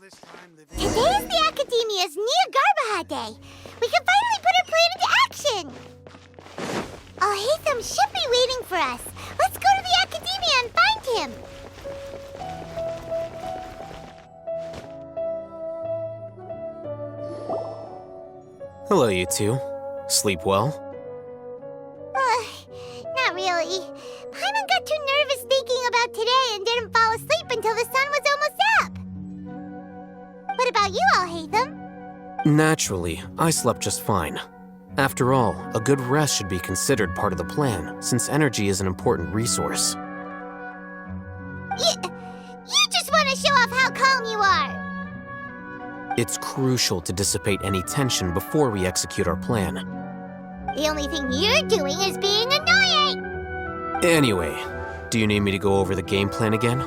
Today is the Academia's Neogarbaha Day. We can finally put our plan into action. Hatham should be waiting for us. Let's go to the Academia and find him. Hello, you two. Sleep well? Not really. Paimon got too nervous thinking about today and didn't fall asleep until the sun was almost up. What about you all, Hatham? Naturally, I slept just fine. After all, a good rest should be considered part of the plan, since energy is an important resource. You just want to show off how calm you are. It's crucial to dissipate any tension before we execute our plan. The only thing you're doing is being annoying. Anyway, do you need me to go over the game plan again?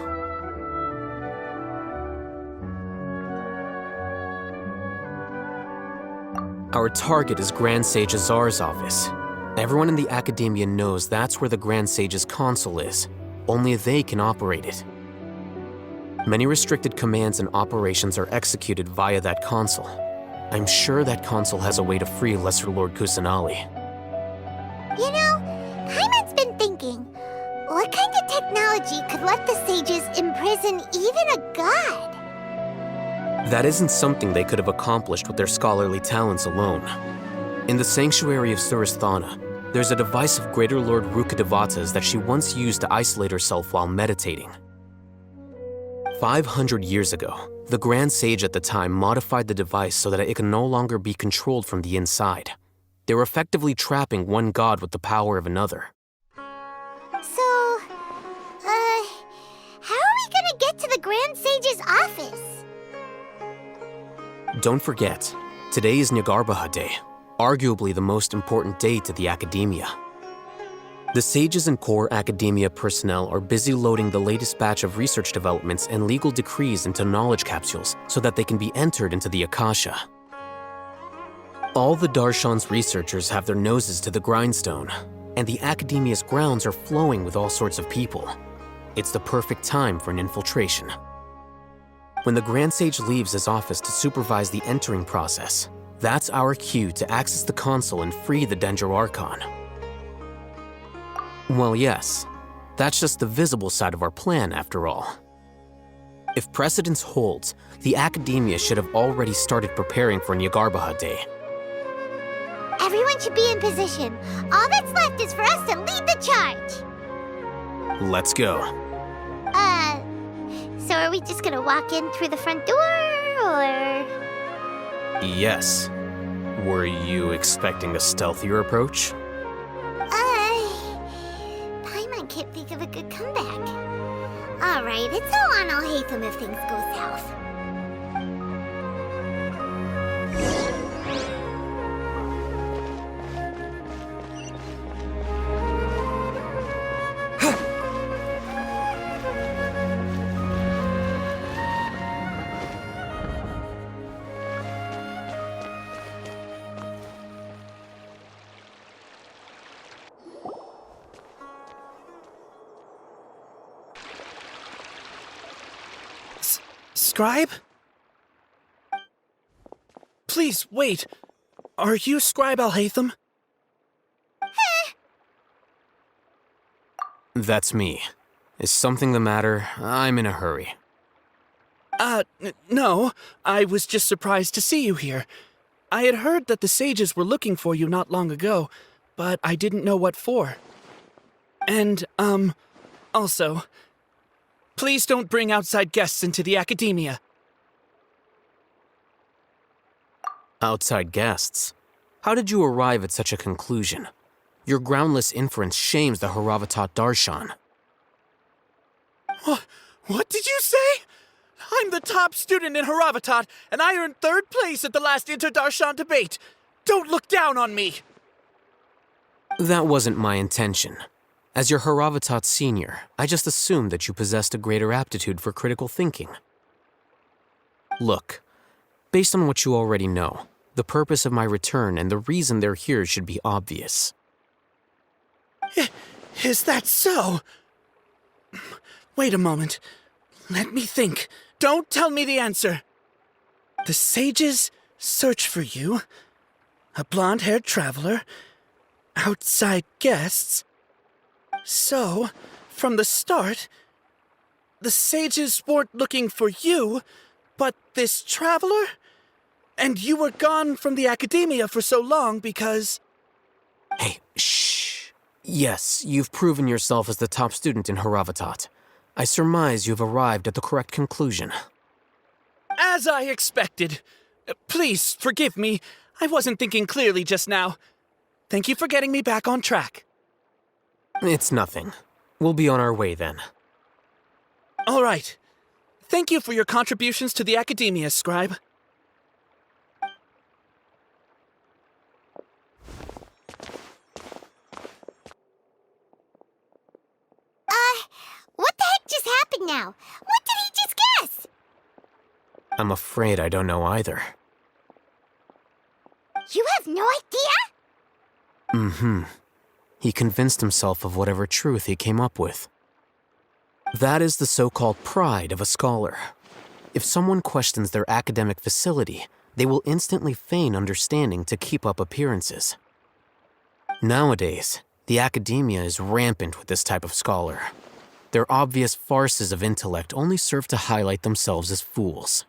Our target is Grand Sage Azar's office. Everyone in the Academia knows that's where the Grand Sage's console is. Only they can operate it. Many restricted commands and operations are executed via that console. I'm sure that console has a way to free Lesser Lord Kusanali. You know, Paimon's been thinking, what kind of technology could let the sages imprison even a god? That isn't something they could have accomplished with their scholarly talents alone. In the sanctuary of Surasthana, there's a device of Greater Lord Rukadevata's that she once used to isolate herself while meditating. 500 years ago, the Grand Sage at the time modified the device so that it could no longer be controlled from the inside. They were effectively trapping one god with the power of another. So, how are we gonna get to the Grand Sage's office? Don't forget, today is Neogarbaha Day, arguably the most important day to the Academia. The sages and core Academia personnel are busy loading the latest batch of research developments and legal decrees into knowledge capsules so that they can be entered into the Akasha. All the Darshan's researchers have their noses to the grindstone, and the Academia's grounds are flowing with all sorts of people. It's the perfect time for an infiltration. When the Grand Sage leaves his office to supervise the entering process, that's our cue to access the console and free the Dendro Archon. Well, yes, that's just the visible side of our plan, after all. If precedence holds, the Academia should have already started preparing for Neogarbaha Day. Everyone should be in position. All that's left is for us to lead the charge. Let's go. So are we just gonna walk in through the front door, or...? Yes. Were you expecting a stealthier approach? Paimon can't think of a good comeback. Alright, it's all on Hatham if things go south. Scribe? Please, wait. Are you Scribe Alhatham? That's me. Is something the matter? I'm in a hurry. No. I was just surprised to see you here. I had heard that the sages were looking for you not long ago, but I didn't know what for. And, also, please don't bring outside guests into the Academia. Outside guests? How did you arrive at such a conclusion? Your groundless inference shames the Haravatat Darshan. What did you say? I'm the top student in Haravatat, and I earned 3rd place at the last Inter-Darshan debate. Don't look down on me! That wasn't my intention. As your Haravatat senior, I just assumed that you possessed a greater aptitude for critical thinking. Look, based on what you already know, the purpose of my return and the reason they're here should be obvious. Is that so? Wait a moment. Let me think. Don't tell me the answer. The sages search for you. A blonde-haired traveler. Outside guests. So, from the start, the sages weren't looking for you, but this traveler? And you were gone from the academia for so long because... Hey, shh. Yes, you've proven yourself as the top student in Haravatat. I surmise you've arrived at the correct conclusion. As I expected. Please, forgive me. I wasn't thinking clearly just now. Thank you for getting me back on track. It's nothing. We'll be on our way then. All right. Thank you for your contributions to the academia, Scribe. What the heck just happened now? What did he just guess? I'm afraid I don't know either. You have no idea? Mm-hmm. He convinced himself of whatever truth he came up with. That is the so-called pride of a scholar. If someone questions their academic facility, they will instantly feign understanding to keep up appearances. Nowadays, the academia is rampant with this type of scholar. Their obvious farces of intellect only serve to highlight themselves as fools.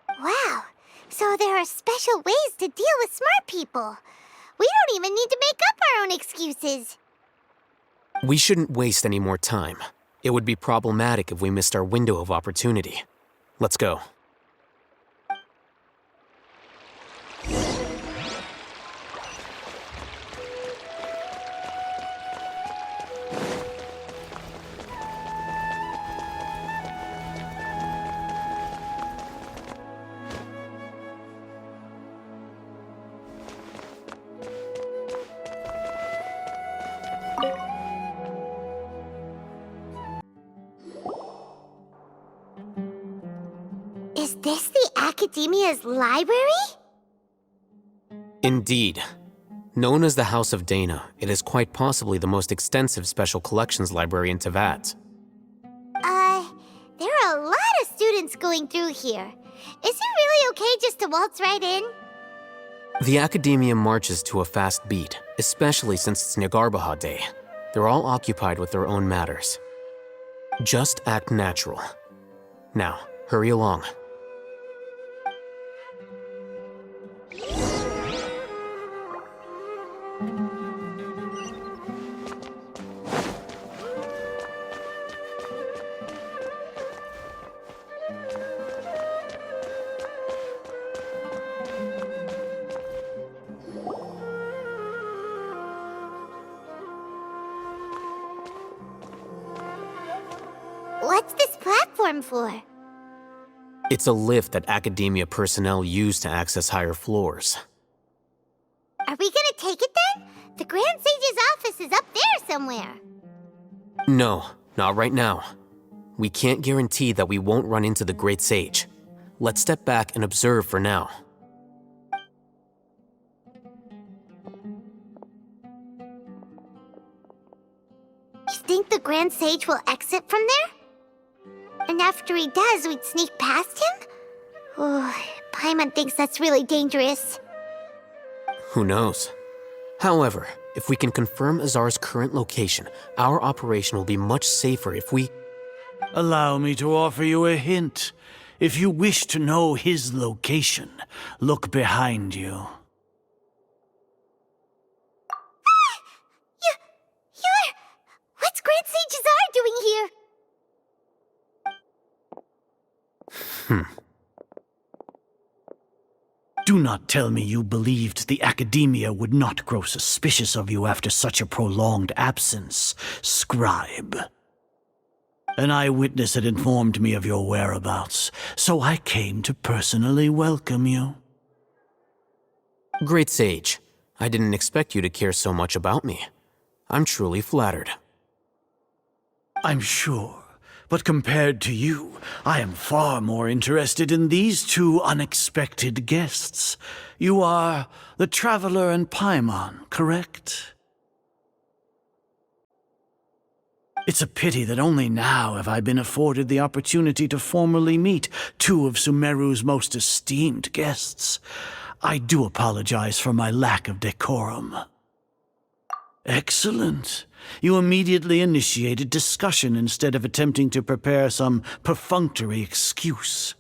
Wow, so there are special ways to deal with smart people. We don't even need to make up our own excuses. We shouldn't waste any more time. It would be problematic if we missed our window of opportunity. Let's go. Is this the Academia's library? Indeed. Known as the House of Dana, it is quite possibly the most extensive special collections library in Teyvat. There are a lot of students going through here. Is it really okay just to waltz right in? The Academia marches to a fast beat, especially since it's Nyargarbaha Day. They're all occupied with their own matters. Just act natural. Now, hurry along. What's this platform for? It's a lift that Academia personnel use to access higher floors. Are we gonna take it then? The Grand Sage's office is up there somewhere. No, not right now. We can't guarantee that we won't run into the Great Sage. Let's step back and observe for now. You think the Grand Sage will exit from there? And after he does, we'd sneak past him? Oh, Paimon thinks that's really dangerous. Who knows? However, if we can confirm Azar's current location, our operation will be much safer if we... Allow me to offer you a hint. If you wish to know his location, look behind you. You're... What's Grand Sage Azar doing here? Do not tell me you believed the Academia would not grow suspicious of you after such a prolonged absence, Scribe. An eyewitness had informed me of your whereabouts, so I came to personally welcome you. Great Sage, I didn't expect you to care so much about me. I'm truly flattered. I'm sure. But compared to you, I am far more interested in these two unexpected guests. You are the Traveler and Paimon, correct? It's a pity that only now have I been afforded the opportunity to formally meet two of Sumeru's most esteemed guests. I do apologize for my lack of decorum. Excellent. You immediately initiated discussion instead of attempting to prepare some perfunctory excuse.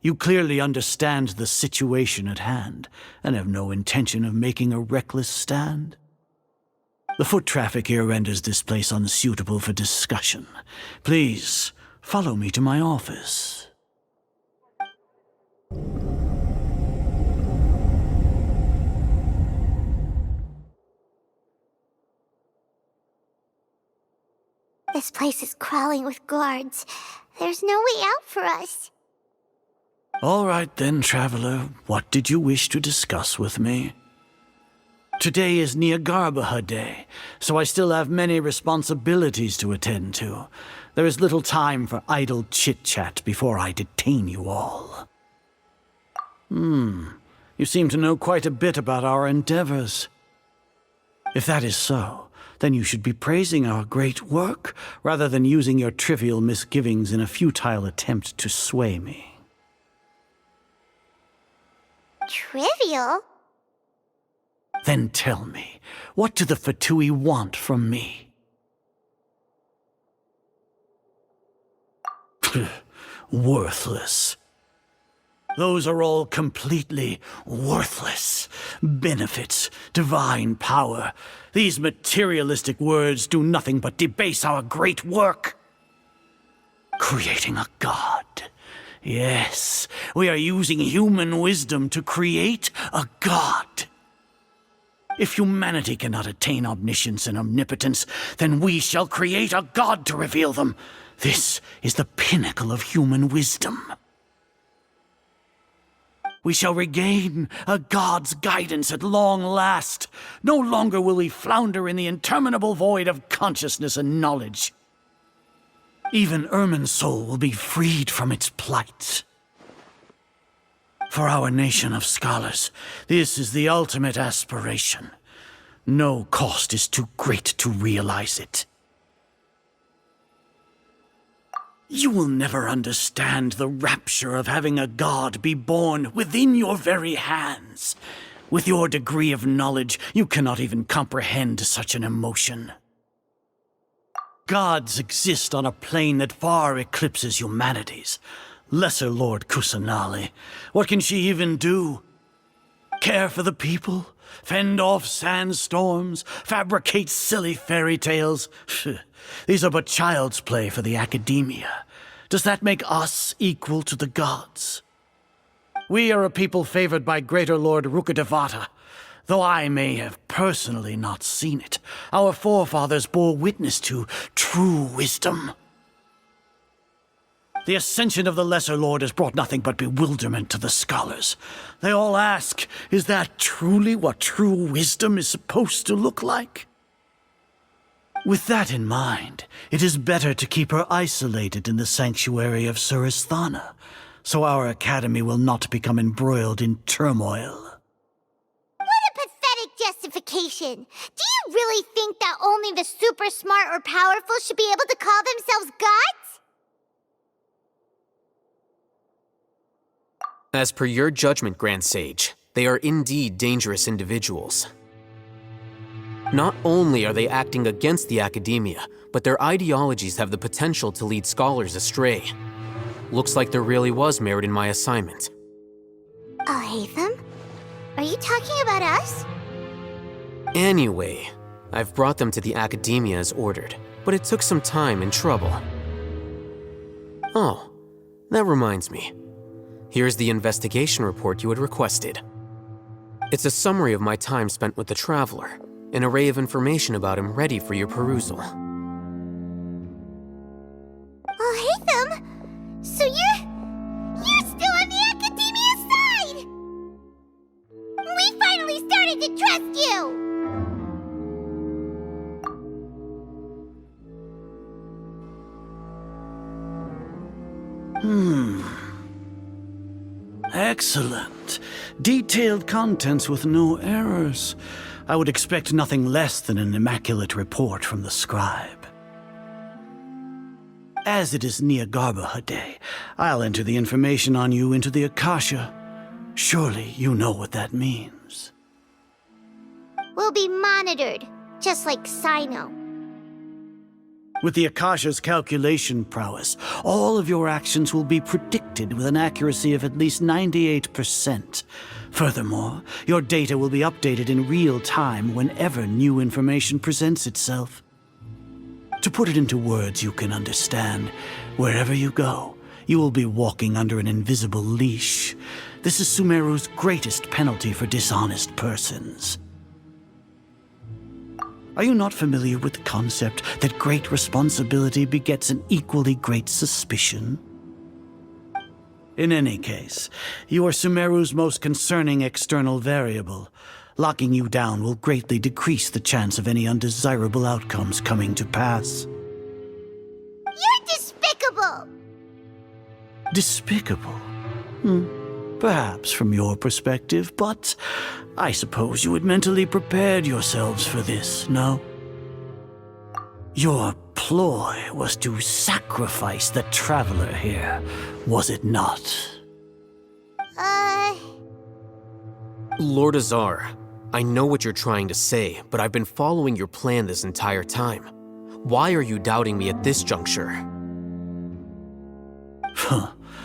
You clearly understand the situation at hand and have no intention of making a reckless stand. The foot traffic here renders this place unsuitable for discussion. Please, follow me to my office. This place is crawling with guards. There's no way out for us. All right then, traveler. What did you wish to discuss with me? Today is Nyagarbha Day, so I still have many responsibilities to attend to. There is little time for idle chit-chat before I detain you all. You seem to know quite a bit about our endeavors. If that is so, then you should be praising our great work, rather than using your trivial misgivings in a futile attempt to sway me. Trivial? Then tell me, what do the Fatui want from me? Worthless. Those are all completely worthless. Benefits, divine power. These materialistic words do nothing but debase our great work. Creating a god. Yes, we are using human wisdom to create a god. If humanity cannot attain omniscience and omnipotence, then we shall create a god to reveal them. This is the pinnacle of human wisdom. We shall regain a god's guidance at long last. No longer will we flounder in the interminable void of consciousness and knowledge. Even Ermin's soul will be freed from its plight. For our nation of scholars, this is the ultimate aspiration. No cost is too great to realize it. You will never understand the rapture of having a god be born within your very hands. With your degree of knowledge, you cannot even comprehend such an emotion. Gods exist on a plane that far eclipses humanity's. Lesser Lord Kusanali, what can she even do? Care for the people? Fend off sandstorms? Fabricate silly fairy tales? These are but child's play for the academia. Does that make us equal to the gods? We are a people favored by Greater Lord Rukadevata. Though I may have personally not seen it, our forefathers bore witness to true wisdom. The ascension of the Lesser Lord has brought nothing but bewilderment to the scholars. They all ask, is that truly what true wisdom is supposed to look like? With that in mind, it is better to keep her isolated in the sanctuary of Suristhana, so our academy will not become embroiled in turmoil. What a pathetic justification! Do you really think that only the super smart or powerful should be able to call themselves gods? As per your judgment, Grand Sage, they are indeed dangerous individuals. Not only are they acting against the academia, but their ideologies have the potential to lead scholars astray. Looks like there really was merit in my assignment. Hatham? Are you talking about us? Anyway, I've brought them to the academia as ordered, but it took some time and trouble. Oh, that reminds me. Here's the investigation report you had requested. It's a summary of my time spent with the Traveler, an array of information about him ready for your perusal. Hatham! So you're still on the academia side! We finally started to trust you! Excellent. Detailed contents with no errors. I would expect nothing less than an immaculate report from the scribe. As it is Niagarbaha Day, I'll enter the information on you into the Akasha. Surely you know what that means. We'll be monitored, just like Sino. With the Akasha's calculation prowess, all of your actions will be predicted with an accuracy of at least 98%. Furthermore, your data will be updated in real time whenever new information presents itself. To put it into words you can understand, wherever you go, you will be walking under an invisible leash. This is Sumeru's greatest penalty for dishonest persons. Are you not familiar with the concept that great responsibility begets an equally great suspicion? In any case, you are Sumeru's most concerning external variable. Locking you down will greatly decrease the chance of any undesirable outcomes coming to pass. You're despicable! Despicable? Perhaps from your perspective, but I suppose you had mentally prepared yourselves for this, no? Your ploy was to sacrifice the traveler here, was it not? Lord Azar, I know what you're trying to say, but I've been following your plan this entire time. Why are you doubting me at this juncture?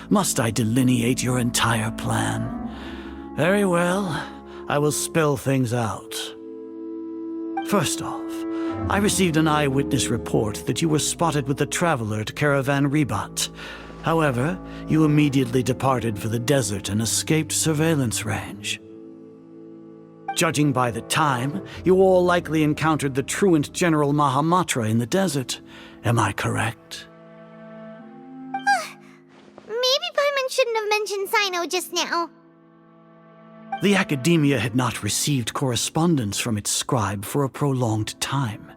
Must I delineate your entire plan? Very well, I will spell things out. First off, I received an eyewitness report that you were spotted with the traveler at Caravan Ribat. However, you immediately departed for the desert and escaped surveillance range. Judging by the time, you all likely encountered the truant General Mahamatra in the desert. Am I correct? Maybe Paimon shouldn't have mentioned Sino just now. The Academia had not received correspondence from its scribe for a prolonged time.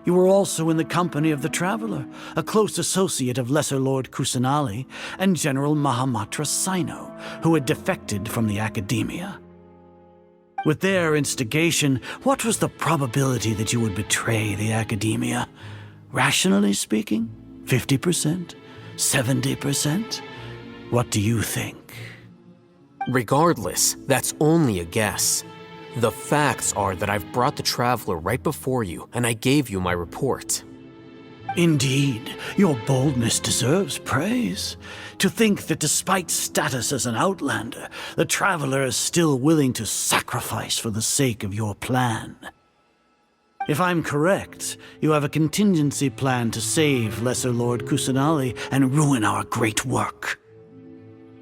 You were also in the company of the Traveler, a close associate of Lesser Lord Kusanali and General Mahamatra Sino, who had defected from the Academia. With their instigation, what was the probability that you would betray the Academia? Rationally speaking, 50%? 70%? What do you think? Regardless, that's only a guess. The facts are that I've brought the Traveler right before you, and I gave you my report. Indeed, your boldness deserves praise. To think that despite status as an outlander, the Traveler is still willing to sacrifice for the sake of your plan. If I'm correct, you have a contingency plan to save Lesser Lord Kusanali and ruin our great work.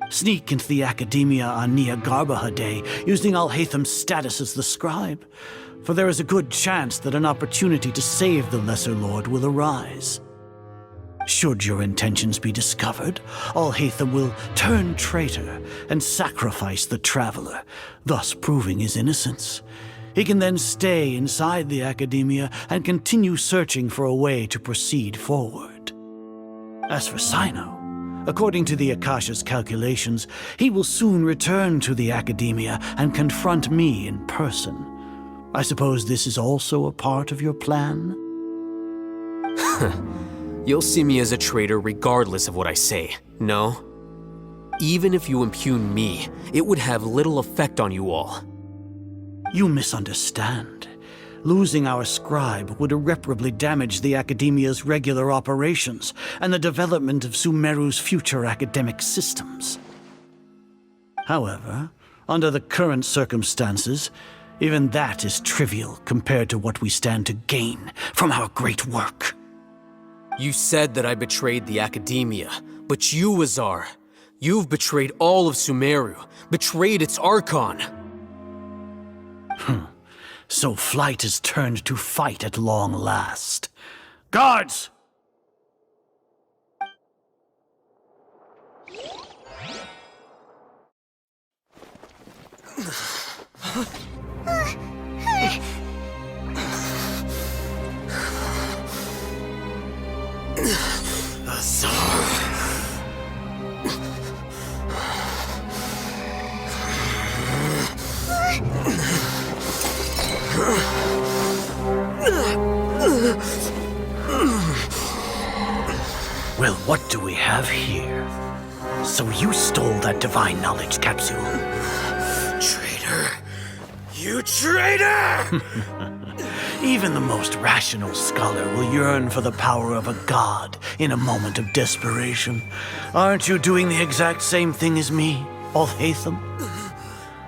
Sneak into the Academia on Niagarbaha Day using Alhaitham's status as the scribe, for there is a good chance that an opportunity to save the Lesser Lord will arise. Should your intentions be discovered, Alhaitham will turn traitor and sacrifice the Traveler, thus proving his innocence. He can then stay inside the Academia and continue searching for a way to proceed forward. As for Sino, according to the Akasha's calculations, he will soon return to the Academia and confront me in person. I suppose this is also a part of your plan? You'll see me as a traitor regardless of what I say, no? Even if you impugn me, it would have little effect on you all. You misunderstand. Losing our scribe would irreparably damage the Academia's regular operations and the development of Sumeru's future academic systems. However, under the current circumstances, even that is trivial compared to what we stand to gain from our great work. You said that I betrayed the Academia, but you, Azar, you've betrayed all of Sumeru, betrayed its Archon. So flight has turned to fight at long last. Guards! Well What do we have here? So you stole that divine knowledge capsule? Traitor! You traitor! Even the most rational scholar will yearn for the power of a god in a moment of desperation. Aren't you doing the exact same thing as me, Alhaitham?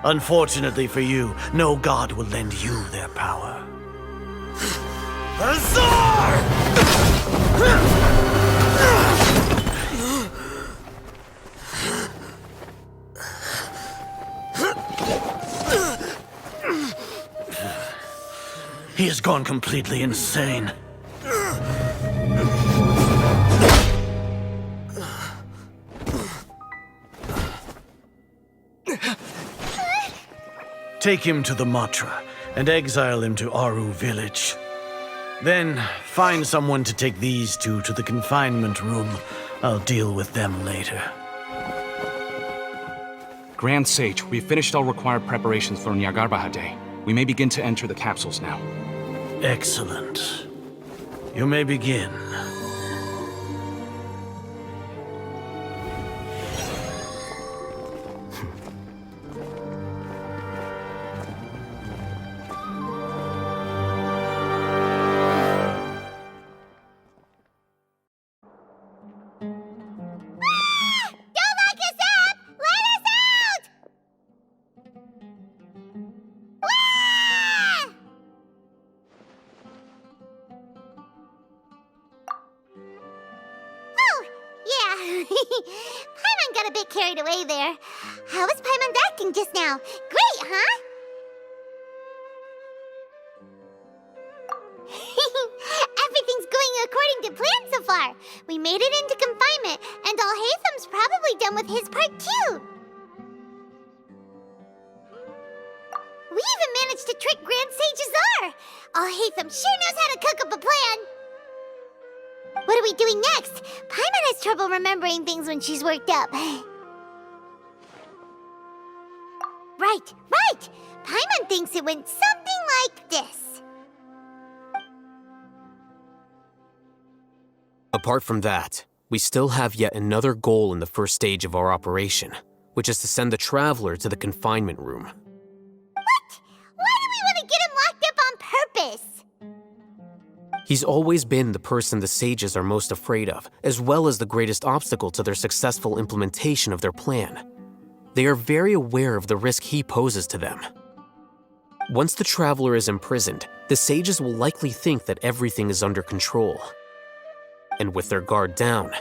Unfortunately for you, no god will lend you their power. Azar! He has gone completely insane. Take him to the Matra and exile him to Aru village. Then find someone to take these two to the confinement room. I'll deal with them later. Grand Sage, we've finished all required preparations for Nyargarbaha Day. We may begin to enter the capsules now. Excellent. You may begin. Don't lock us up! Let us out! Ah! Oh, yeah. Paimon got a bit carried away there. How was Paimon acting just now? Great, huh? Everything's going according to plan so far. We made it into confinement, and Alhaitham's probably done with his part too. We even managed to trick Grand Sage Azar. Alhaitham sure knows how to cook up a plan. What are we doing next? Paimon has trouble remembering things when she's worked up. Right. Paimon thinks it went something like this. Apart from that, we still have yet another goal in the first stage of our operation, which is to send the Traveler to the confinement room. What? Why do we want to get him locked up on purpose? He's always been the person the sages are most afraid of, as well as the greatest obstacle to their successful implementation of their plan. They are very aware of the risk he poses to them. Once the Traveler is imprisoned, the sages will likely think that everything is under control. And with their guard down,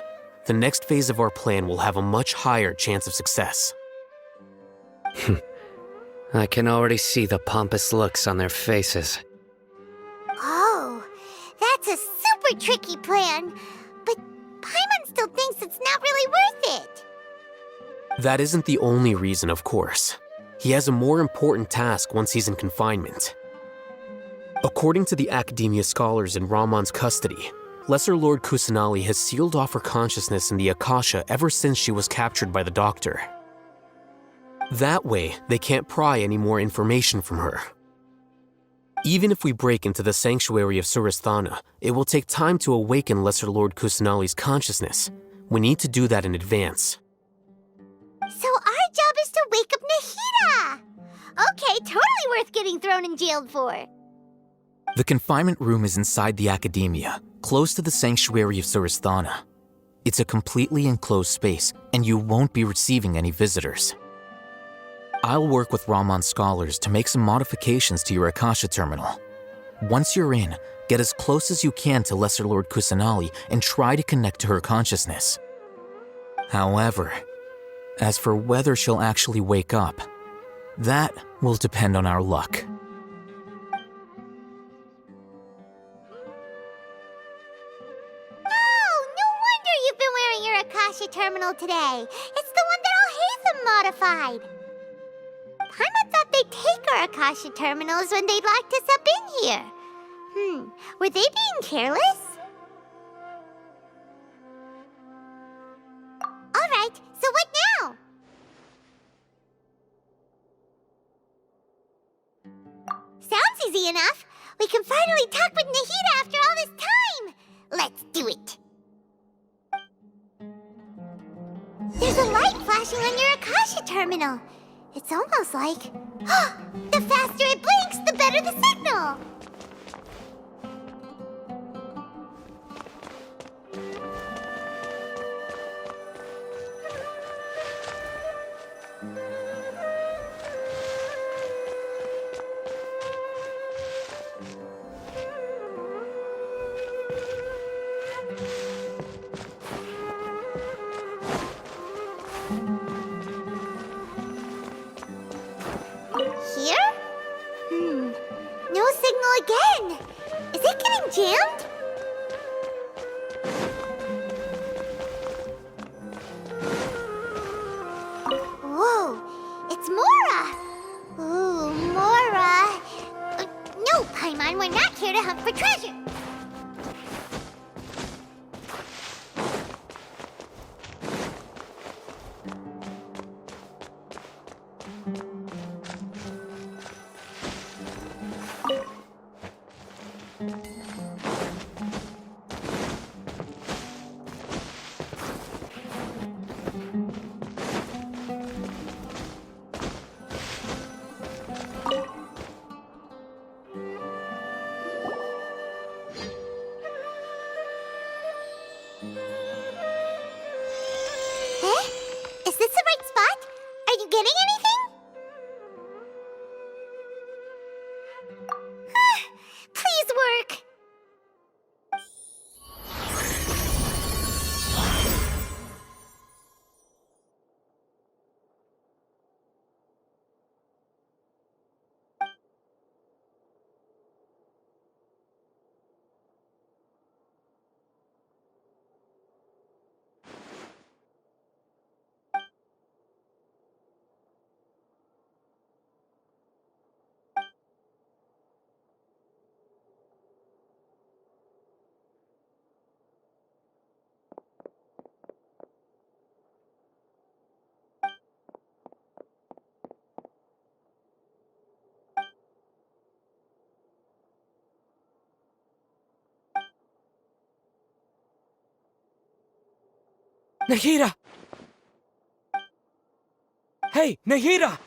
the next phase of our plan will have a much higher chance of success. I can already see the pompous looks on their faces. Oh, that's a super tricky plan. But Paimon still thinks it's not really worth it. That isn't the only reason, of course. He has a more important task once he's in confinement. According to the Academia scholars in Ramon's custody, Lesser Lord Kusanali has sealed off her consciousness in the Akasha ever since she was captured by the Doctor. That way, they can't pry any more information from her. Even if we break into the sanctuary of Surasthana, it will take time to awaken Lesser Lord Kusanali's consciousness. We need to do that in advance. So our job is to wake up Nahida! Okay, totally worth getting thrown and jailed for. The confinement room is inside the Academia, close to the sanctuary of Surasthana. It's a completely enclosed space, and you won't be receiving any visitors. I'll work with Ramon's scholars to make some modifications to your Akasha terminal. Once you're in, get as close as you can to Lesser Lord Kusanali and try to connect to her consciousness. However, as for whether she'll actually wake up, that will depend on our luck. Oh, no wonder you've been wearing your Akasha terminal today. It's the one that Alhaitham modified. Paimon thought they'd take our Akasha terminals when they'd locked us up in here. Were they being careless? Alright, so what now? Sounds easy enough. We can finally talk with Nahida after all this time. Let's do it. a light flashing on your Akasha terminal. It's almost like... the faster it blinks, the better the signal! Here? No signal again. Is it getting jammed? Whoa, it's Mora! Ooh, Mora. No, Paimon, we're not here to hunt for treasure. Is this the right spot? Are you getting anything? Please work. Nahida! Hey, Nahida!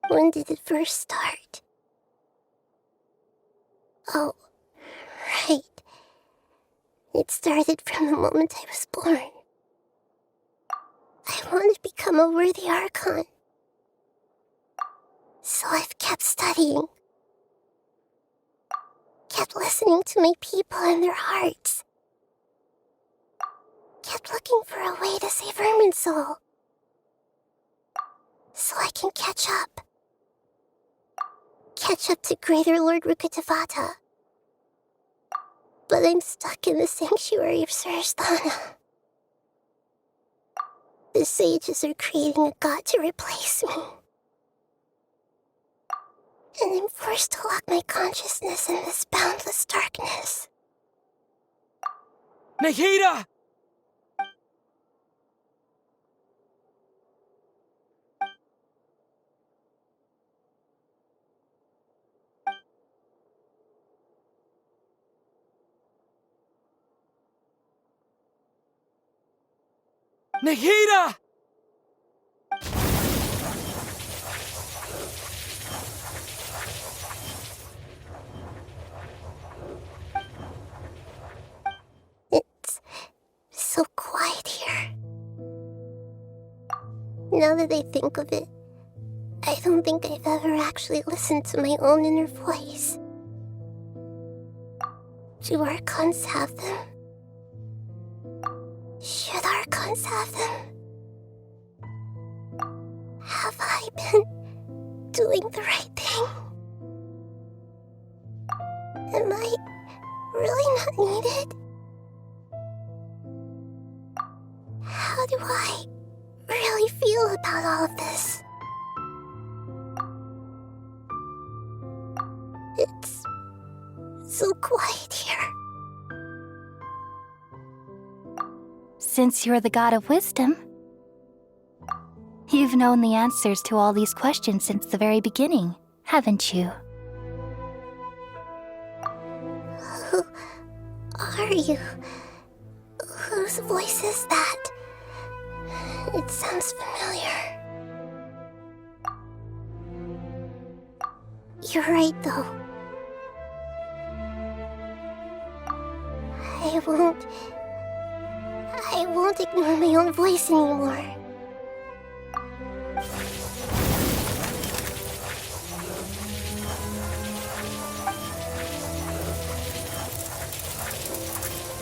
When did it first start? Oh, right. It started from the moment I was born. I want to become a worthy Archon. So I've kept studying. Kept listening to my people and their hearts. Kept looking for a way to save Irminsul. So I can catch up. Catch up to Greater Lord Rukkhadevata. But I'm stuck in the sanctuary of Surasthana. The sages are creating a god to replace me. And I'm forced to lock my consciousness in this boundless darkness. Nahida! Nahida! It's so quiet here. Now that I think of it, I don't think I've ever actually listened to my own inner voice. Do Archons have them? Should Archons have them? Have I been doing the right thing? Am I really not needed? How do I really feel about all of this? It's so quiet here. Since you're the god of wisdom, You've known the answers to all these questions since the very beginning, haven't you? Who are you? Whose voice is that? It sounds familiar. You're right, though. I won't ignore my own voice anymore.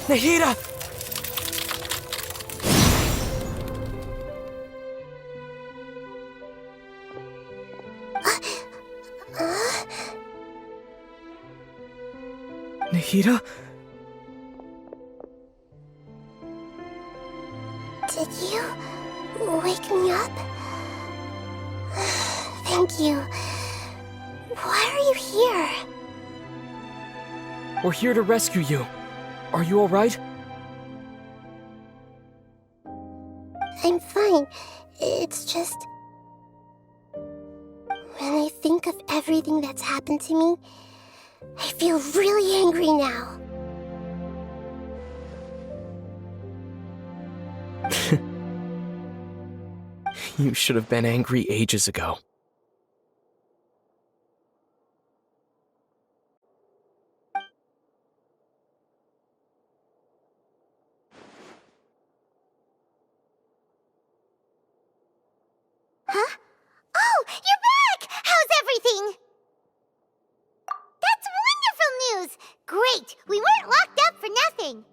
Nahida! Nahida? Did you wake me up? Thank you. Why are you here? We're here to rescue you. Are you alright? I'm fine. It's just... when I think of everything that's happened to me, I feel really angry now. You should have been angry ages ago. Huh? Oh, you're back! How's everything? That's wonderful news! Great! We weren't locked up for nothing!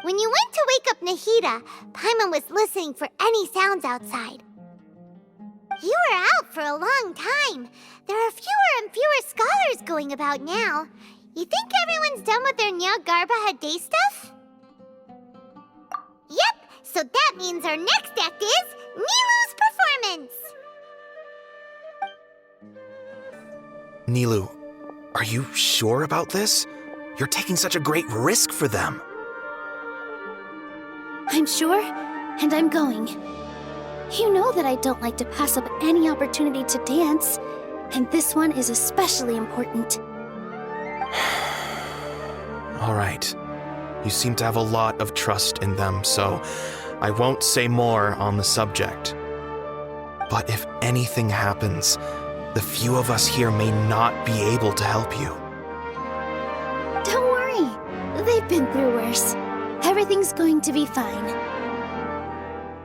When you went to wake up Nahida, Paimon was listening for any sounds outside. You were out for a long time. There are fewer and fewer scholars going about now. You think everyone's done with their Nyagarbha Day stuff? Yep, so that means our next act is Nilu's performance! Nilu, are you sure about this? You're taking such a great risk for them. I'm sure, and I'm going. You know that I don't like to pass up any opportunity to dance, and this one is especially important. All right. You seem to have a lot of trust in them, so I won't say more on the subject. But if anything happens, the few of us here may not be able to help you. Don't worry. They've been through worse. Everything's going to be fine.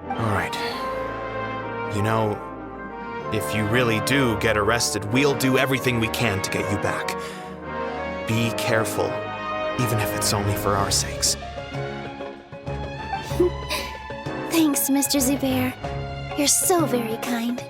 All right. You know, if you really do get arrested, we'll do everything we can to get you back. Be careful, even if it's only for our sakes. Thanks, Mr. Zubair. You're so very kind.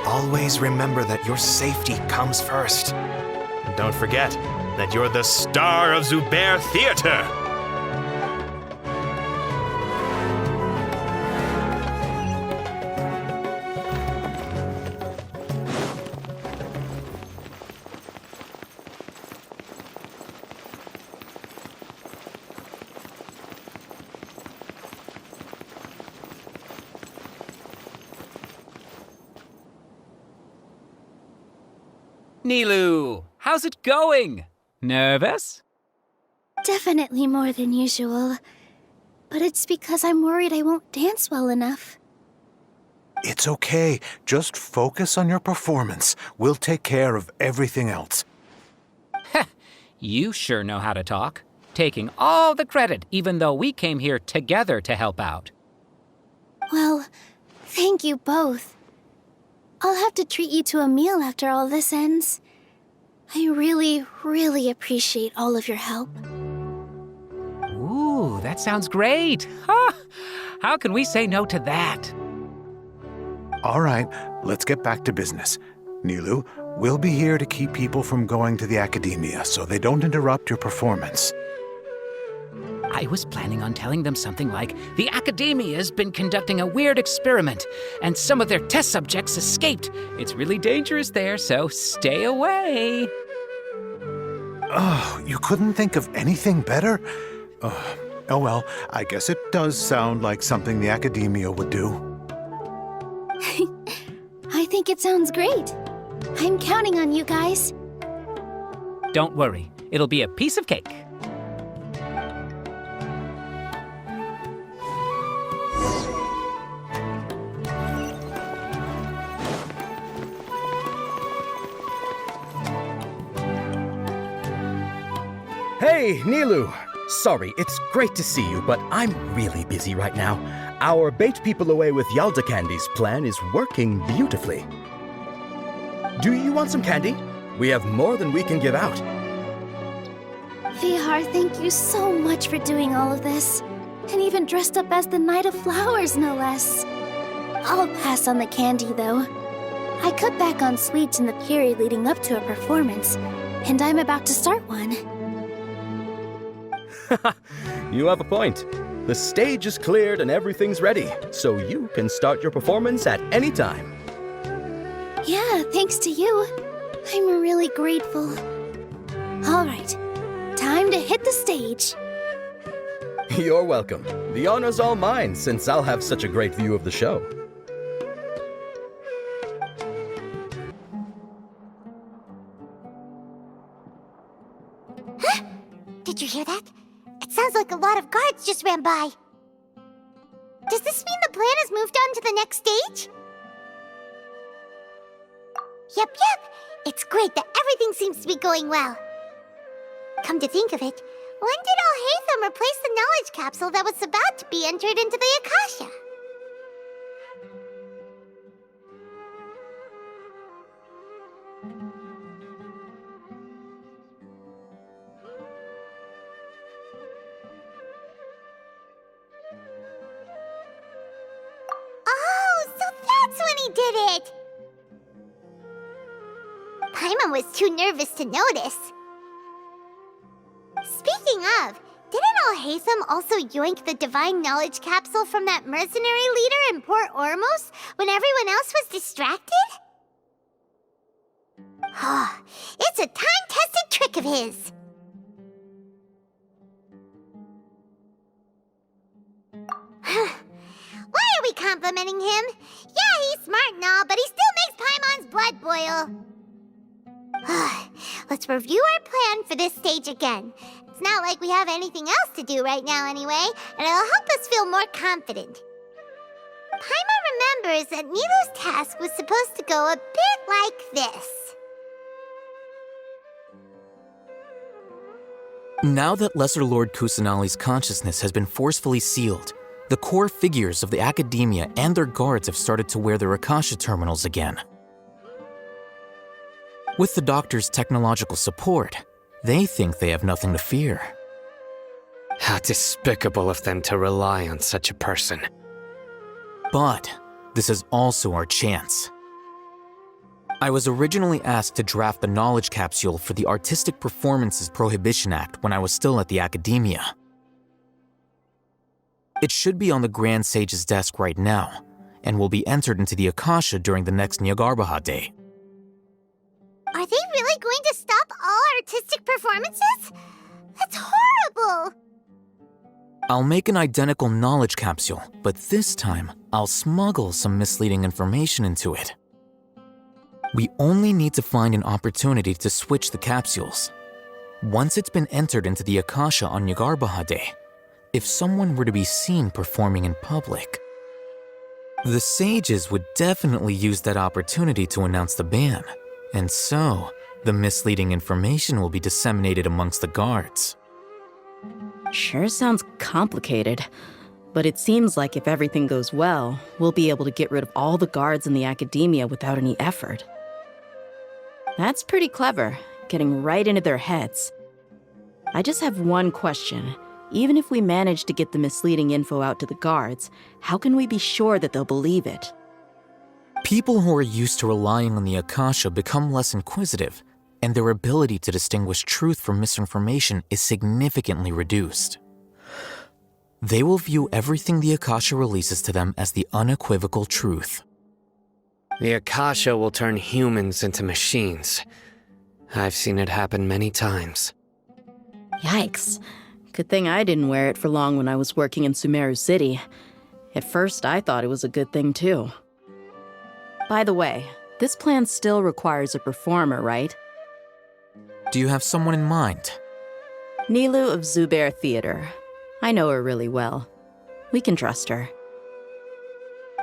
Always remember that your safety comes first. And don't forget that you're the star of Zubair Theater! Nilu, how's it going? Nervous? Definitely more than usual. But it's because I'm worried I won't dance well enough. It's okay. Just focus on your performance. We'll take care of everything else. Heh, you sure know how to talk. Taking all the credit, even though we came here together to help out. Well, thank you both. I'll have to treat you to a meal after all this ends. I really, really appreciate all of your help. Ooh, that sounds great. Huh? How can we say no to that? All right, let's get back to business. Nilu, we'll be here to keep people from going to the academia so they don't interrupt your performance. I was planning on telling them something like, the Academia's been conducting a weird experiment, and some of their test subjects escaped. It's really dangerous there, so stay away. Oh, you couldn't think of anything better? Oh well, I guess it does sound like something the Academia would do. I think it sounds great. I'm counting on you guys. Don't worry, it'll be a piece of cake. Hey, Nilu! Sorry, it's great to see you, but I'm really busy right now. Our Bait People Away with Yalda Candies plan is working beautifully. Do you want some candy? We have more than we can give out. Vihar, thank you so much for doing all of this. And even dressed up as the Knight of Flowers, no less. I'll pass on the candy, though. I cut back on sweets in the period leading up to a performance, and I'm about to start one. You have a point. The stage is cleared and everything's ready, so you can start your performance at any time. Yeah, thanks to you. I'm really grateful. All right, time to hit the stage. You're welcome. The honor's all mine, since I'll have such a great view of the show. Huh? Did you hear that? It sounds like a lot of guards just ran by. Does this mean the plan has moved on to the next stage? Yep. It's great that everything seems to be going well. Come to think of it, when did Alhaitham replace the knowledge capsule that was about to be entered into the Akasha? Oh, so that's when he did it! Paimon was too nervous to notice. Speaking of, didn't Alhaitham also yoink the divine knowledge capsule from that mercenary leader in Port Ormos when everyone else was distracted? It's a time-tested trick of his. Why are we complimenting him? Yeah, he's smart and all, but he still makes Paimon's blood boil. Let's review our plan for this stage again. It's not like we have anything else to do right now anyway, and it'll help us feel more confident. Paimon remembers that Nilu's task was supposed to go a bit like this. Now that Lesser Lord Kusanali's consciousness has been forcefully sealed, the core figures of the Academia and their guards have started to wear their Akasha terminals again. With the Doctor's technological support, they think they have nothing to fear. How despicable of them to rely on such a person. But this is also our chance. I was originally asked to draft the knowledge capsule for the Artistic Performances Prohibition Act when I was still at the Academia. It should be on the Grand Sage's desk right now, and will be entered into the Akasha during the next Nyargarbaha Day. Are they really going to stop all artistic performances? That's horrible! I'll make an identical knowledge capsule, but this time I'll smuggle some misleading information into it. We only need to find an opportunity to switch the capsules. Once it's been entered into the Akasha on Nyargarbaha Day, if someone were to be seen performing in public, the sages would definitely use that opportunity to announce the ban, and so the misleading information will be disseminated amongst the guards. Sure sounds complicated, but it seems like if everything goes well, we'll be able to get rid of all the guards in the Academia without any effort. That's pretty clever, getting right into their heads. I just have one question. Even if we manage to get the misleading info out to the guards, how can we be sure that they'll believe it? People who are used to relying on the Akasha become less inquisitive, and their ability to distinguish truth from misinformation is significantly reduced. They will view everything the Akasha releases to them as the unequivocal truth. The Akasha will turn humans into machines. I've seen it happen many times. Yikes. Good thing I didn't wear it for long when I was working in Sumeru City. At first, I thought it was a good thing, too. By the way, this plan still requires a performer, right? Do you have someone in mind? Nilu of Zubair Theater. I know her really well. We can trust her.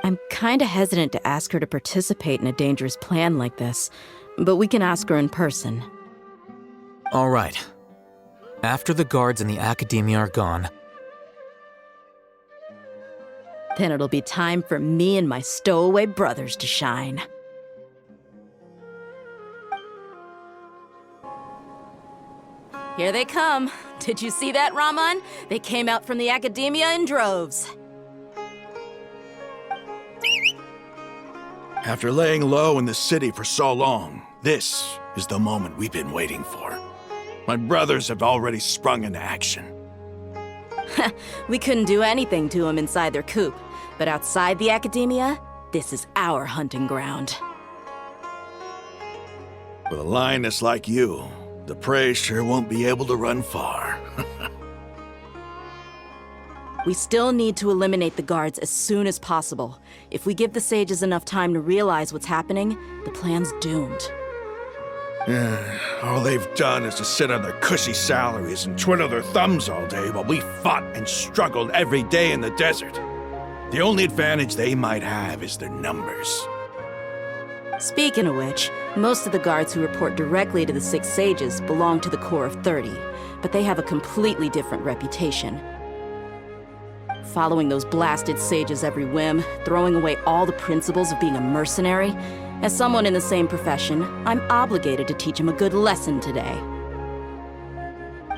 I'm kinda hesitant to ask her to participate in a dangerous plan like this, but we can ask her in person. All right. After the guards and the Academia are gone, then it'll be time for me and my stowaway brothers to shine. Here they come. Did you see that, Raman? They came out from the Academia in droves. After laying low in the city for so long, this is the moment we've been waiting for. My brothers have already sprung into action. We couldn't do anything to them inside their coop, but outside the Academia, this is our hunting ground. With a lioness like you, the prey sure won't be able to run far. We still need to eliminate the guards as soon as possible. If we give the sages enough time to realize what's happening, the plan's doomed. All they've done is to sit on their cushy salaries and twiddle their thumbs all day while we fought and struggled every day in the desert. The only advantage they might have is their numbers. Speaking of which, most of the guards who report directly to the Six Sages belong to the Corps of 30, but they have a completely different reputation. Following those blasted sages every whim, throwing away all the principles of being a mercenary. As someone in the same profession, I'm obligated to teach him a good lesson today.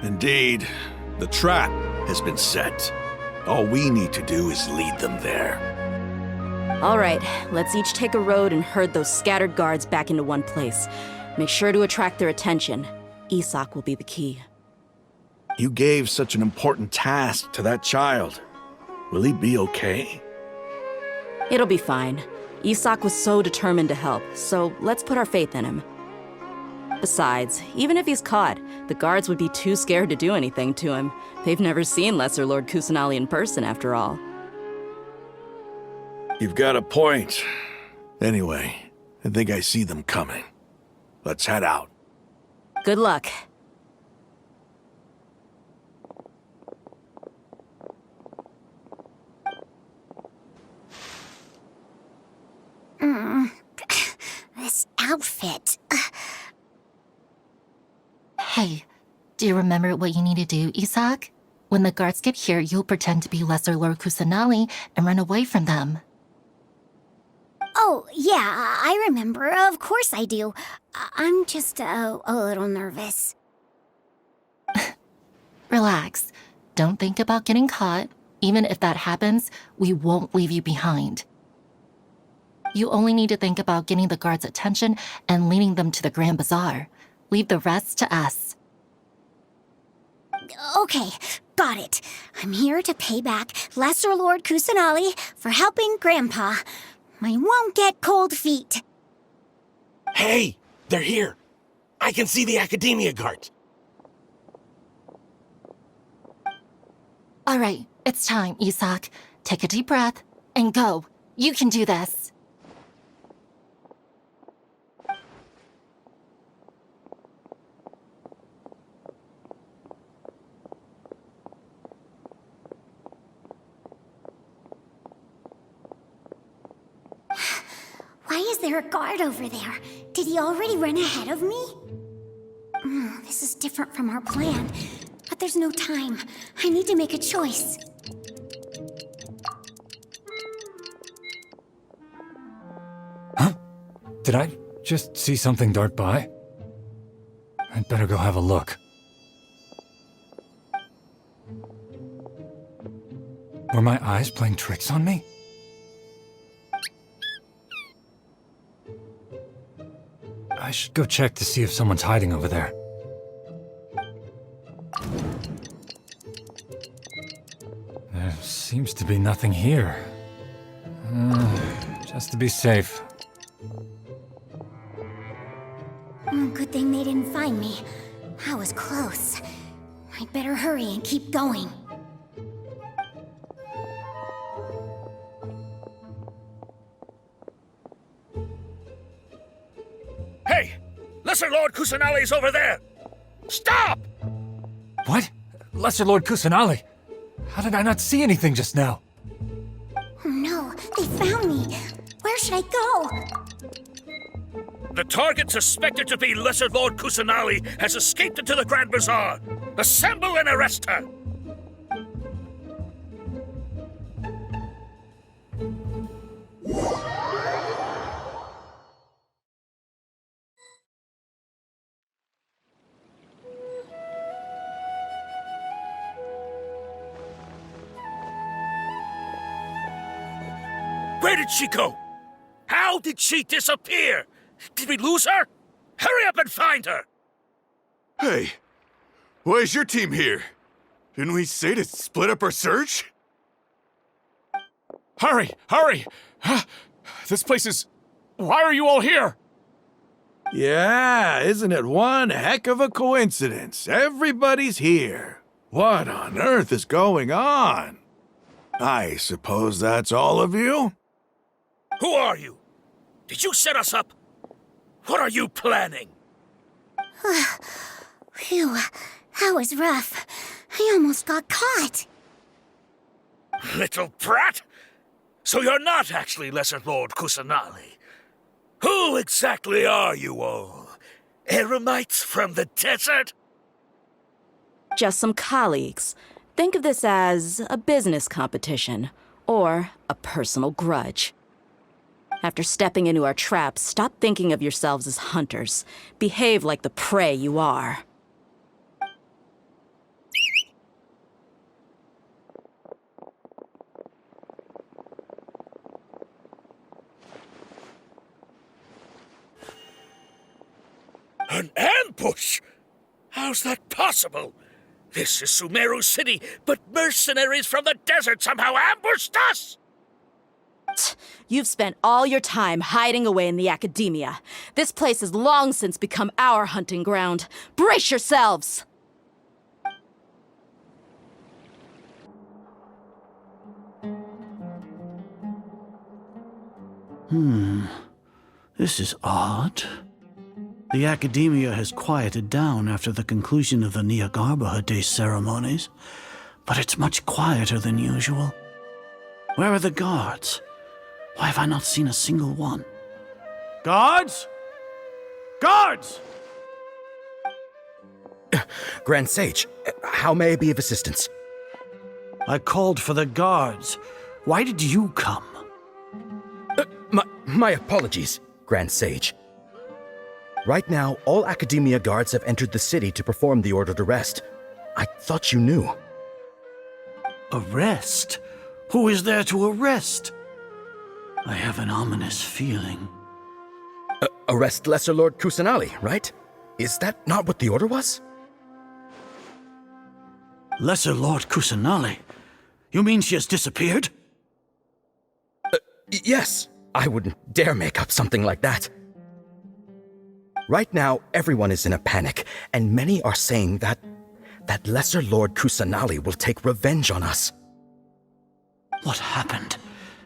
Indeed, the trap has been set. All we need to do is lead them there. All right, let's each take a road and herd those scattered guards back into one place. Make sure to attract their attention. Isak will be the key. You gave such an important task to that child. Will he be okay? It'll be fine. Isak was so determined to help, so let's put our faith in him. Besides, even if he's caught, the guards would be too scared to do anything to him. They've never seen Lesser Lord Kusanali in person, after all. You've got a point. Anyway, I think I see them coming. Let's head out. Good luck. This outfit. Hey, do you remember what you need to do, Isak? When the guards get here, you'll pretend to be Lesser Lord Kusanali and run away from them. Oh, yeah, I remember. Of course I do. I'm just a little nervous. Relax. Don't think about getting caught. Even if that happens, we won't leave you behind. You only need to think about getting the guards' attention and leading them to the Grand Bazaar. Leave the rest to us. Okay, got it. I'm here to pay back Lesser Lord Kusanali for helping Grandpa. I won't get cold feet. Hey, they're here. I can see the Academia guards. All right, it's time, Isak. Take a deep breath and go. You can do this. Why is there a guard over there? Did he already run ahead of me? This is different from our plan, but there's no time. I need to make a choice. Huh? Did I just see something dart by? I'd better go have a look. Were my eyes playing tricks on me? I should go check to see if someone's hiding over there. Seems to be nothing here. Just to be safe. Good thing they didn't find me. I was close. I'd better hurry and keep going. Hey! Lesser Lord Kusanali's over there! Stop! What? Lesser Lord Kusanali? How did I not see anything just now? Oh no, they found me. Where should I go? The target suspected to be Lesser Lord Kusanali has escaped into the Grand Bazaar. Assemble and arrest her! Where did she go? How did she disappear? Did we lose her? Hurry up and find her! Hey, why is your team here? Didn't we say to split up our search? Hurry! Hurry! This place is... Why are you all here? Yeah, isn't it one heck of a coincidence? Everybody's here. What on earth is going on? I suppose that's all of you? Who are you? Did you set us up? What are you planning? Phew, that was rough. I almost got caught. Little brat! So you're not actually Lesser Lord Kusanali. Who exactly are you all? Eremites from the desert? Just some colleagues. Think of this as a business competition, or a personal grudge. After stepping into our traps, stop thinking of yourselves as hunters. Behave like the prey you are. An ambush? How's that possible? This is Sumeru City, but mercenaries from the desert somehow ambushed us! You've spent all your time hiding away in the academia. This place has long since become our hunting ground. Brace yourselves! This is odd. The academia has quieted down after the conclusion of the Nyagarbha Day ceremonies, but it's much quieter than usual. Where are the guards? Why have I not seen a single one? Guards? Guards! Grand Sage, how may I be of assistance? I called for the guards. Why did you come? My apologies, Grand Sage. Right now, all Academia guards have entered the city to perform the ordered arrest. I thought you knew. Arrest? Who is there to arrest? I have an ominous feeling. Arrest Lesser Lord Kusanali, right? Is that not what the order was? Lesser Lord Kusanali? You mean she has disappeared? Yes. I wouldn't dare make up something like that. Right now, everyone is in a panic, and many are saying that Lesser Lord Kusanali will take revenge on us. What happened?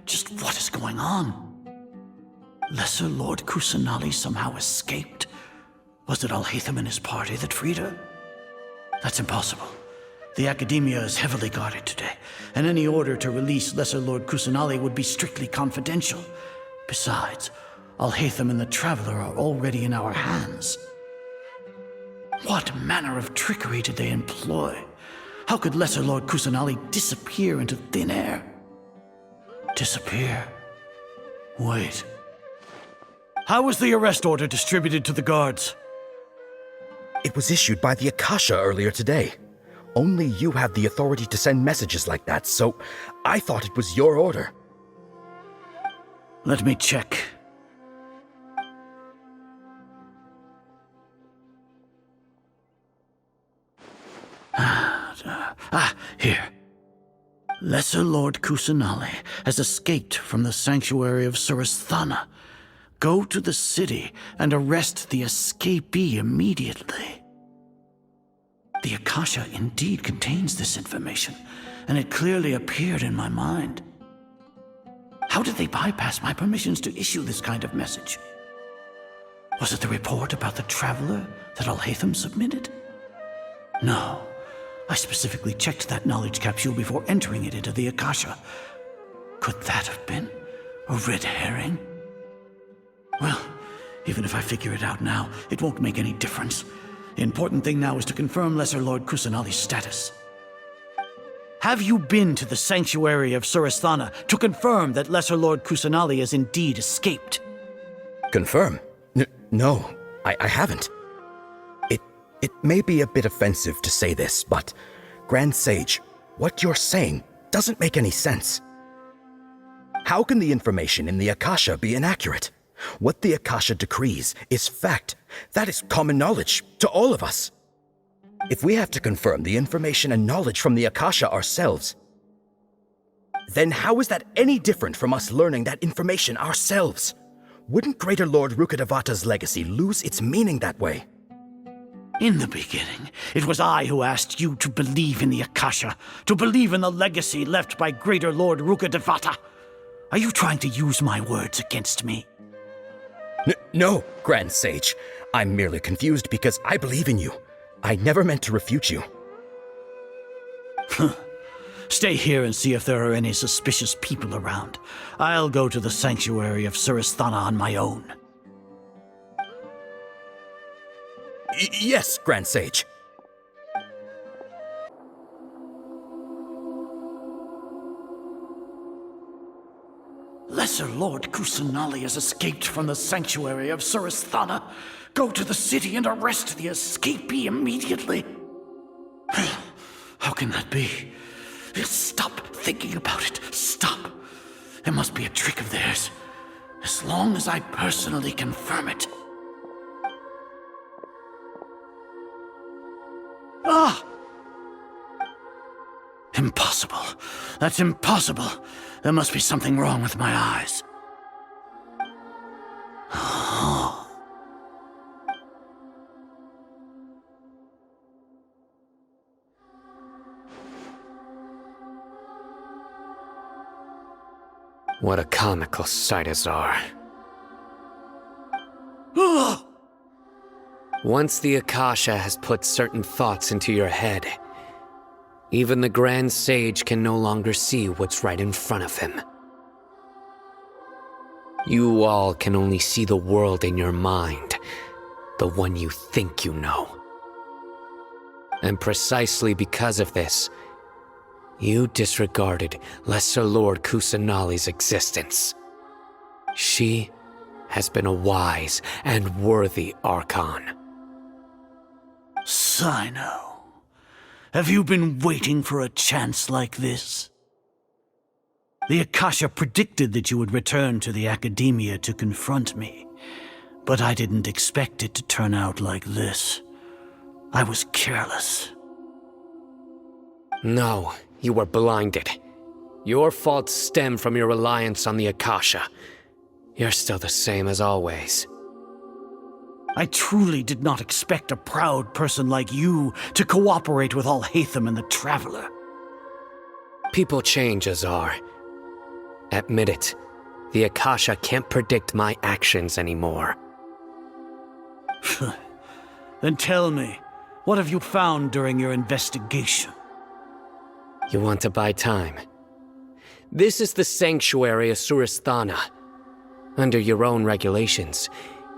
Just what is going on? Lesser Lord Kusanali somehow escaped? Was it Alhaitham and his party that freed her? That's impossible. The Academia is heavily guarded today, and any order to release Lesser Lord Kusanali would be strictly confidential. Besides, Alhaitham and the Traveler are already in our hands. What manner of trickery did they employ? How could Lesser Lord Kusanali disappear into thin air? Disappear? Wait. How was the arrest order distributed to the guards? It was issued by the Akasha earlier today. Only you have the authority to send messages like that, so I thought it was your order. Let me check. Here. Lesser Lord Kusanali has escaped from the sanctuary of Suristhana. Go to the city and arrest the escapee immediately. The Akasha indeed contains this information, and it clearly appeared in my mind. How did they bypass my permissions to issue this kind of message? Was it the report about the traveler that Alhaitham submitted? No. I specifically checked that knowledge capsule before entering it into the Akasha. Could that have been a red herring? Well, even if I figure it out now, it won't make any difference. The important thing now is to confirm Lesser Lord Kusanali's status. Have you been to the sanctuary of Suristhana to confirm that Lesser Lord Kusanali has indeed escaped? Confirm? No, I haven't. It may be a bit offensive to say this, but Grand Sage, what you're saying doesn't make any sense. How can the information in the Akasha be inaccurate? What the Akasha decrees is fact. That is common knowledge to all of us. If we have to confirm the information and knowledge from the Akasha ourselves, then how is that any different from us learning that information ourselves? Wouldn't Greater Lord Rukkhadevata's legacy lose its meaning that way? In the beginning, it was I who asked you to believe in the Akasha, to believe in the legacy left by Greater Lord Rukkhadevata. Are you trying to use my words against me? No, Grand Sage. I'm merely confused because I believe in you. I never meant to refute you. Stay here and see if there are any suspicious people around. I'll go to the sanctuary of Suristhana on my own. Yes, Grand Sage. Lesser Lord Kusanali has escaped from the sanctuary of Suristhana. Go to the city and arrest the escapee immediately. How can that be? Stop thinking about it. Stop. It must be a trick of theirs. As long as I personally confirm it. Ah! Impossible. That's impossible. There must be something wrong with my eyes. What a comical sight, Azar. Once the Akasha has put certain thoughts into your head, even the Grand Sage can no longer see what's right in front of him. You all can only see the world in your mind, the one you think you know. And precisely because of this, you disregarded Lesser Lord Kusanali's existence. She has been a wise and worthy Archon. Sino, have you been waiting for a chance like this? The Akasha predicted that you would return to the Academia to confront me, but I didn't expect it to turn out like this. I was careless. No, you were blinded. Your faults stem from your reliance on the Akasha. You're still the same as always. I truly did not expect a proud person like you to cooperate with Alhaitham and the Traveler. People change, Azar. Admit it. The Akasha can't predict my actions anymore. Then tell me, what have you found during your investigation? You want to buy time? This is the sanctuary of Suristhana. Under your own regulations,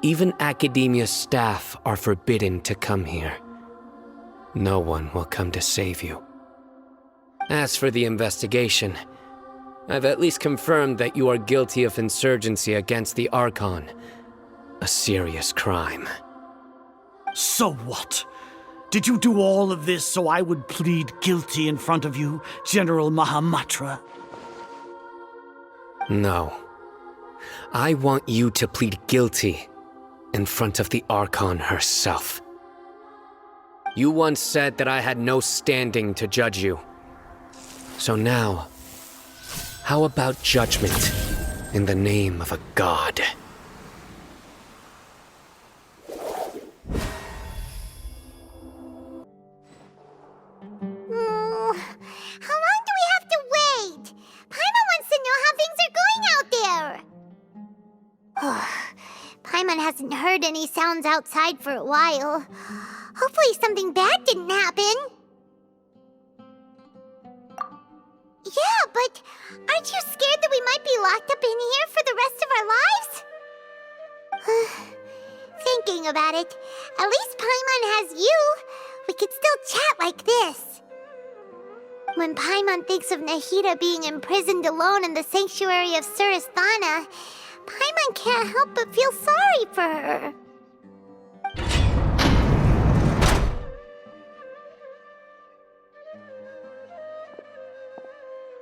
even Academia staff are forbidden to come here. No one will come to save you. As for the investigation, I've at least confirmed that you are guilty of insurgency against the Archon. A serious crime. So what? Did you do all of this so I would plead guilty in front of you, General Mahamatra? No. I want you to plead guilty in front of the Archon herself. You once said that I had no standing to judge you. So now, How about judgment in the name of a god? How long do we have to wait? Paimon wants to know how things are going out there. Paimon hasn't heard any sounds outside for a while. Hopefully something bad didn't happen. Yeah, but aren't you scared that we might be locked up in here for the rest of our lives? Thinking about it, at least Paimon has you. We could still chat like this. When Paimon thinks of Nahida being imprisoned alone in the sanctuary of Surasthana, Paimon can't help but feel sorry for her.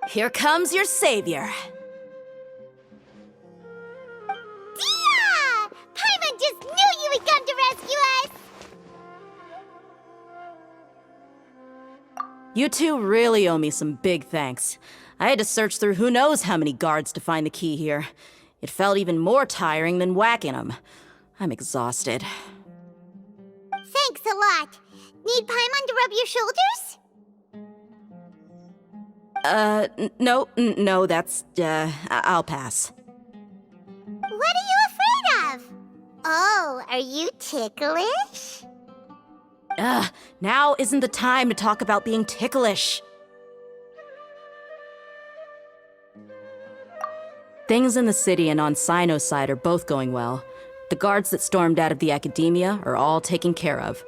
Here comes your savior. Dia! Paimon just knew you would come to rescue us! You two really owe me some big thanks. I had to search through who knows how many guards to find the key here. It felt even more tiring than whacking them. I'm exhausted. Thanks a lot. Need Paimon to rub your shoulders? No, that's, I'll pass. What are you afraid of? Oh, are you ticklish? Now isn't the time to talk about being ticklish. Things in the city and on Sino's side are both going well. The guards that stormed out of the academia are all taken care of.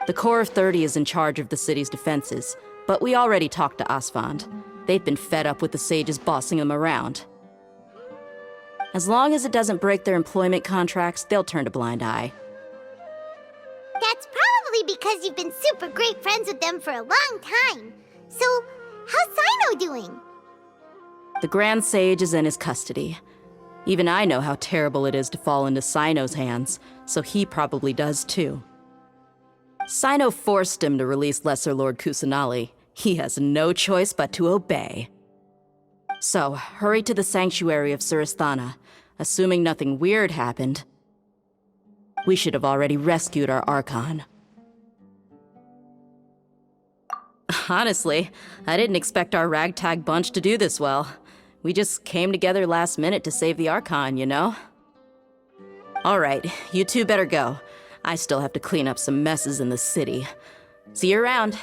The Corps of 30 is in charge of the city's defenses, but we already talked to Asfand. They've been fed up with the sages bossing them around. As long as it doesn't break their employment contracts, they'll turn a blind eye. That's probably because you've been super great friends with them for a long time. So, how's Sino doing? The Grand Sage is in his custody. Even I know how terrible it is to fall into Sino's hands, so he probably does too. Sino forced him to release Lesser Lord Kusanali. He has no choice but to obey. So, hurry to the sanctuary of Surasthana. Assuming nothing weird happened, we should have already rescued our Archon. Honestly, I didn't expect our ragtag bunch to do this well. We just came together last minute to save the Archon, you know? Alright, you two better go. I still have to clean up some messes in the city. See you around.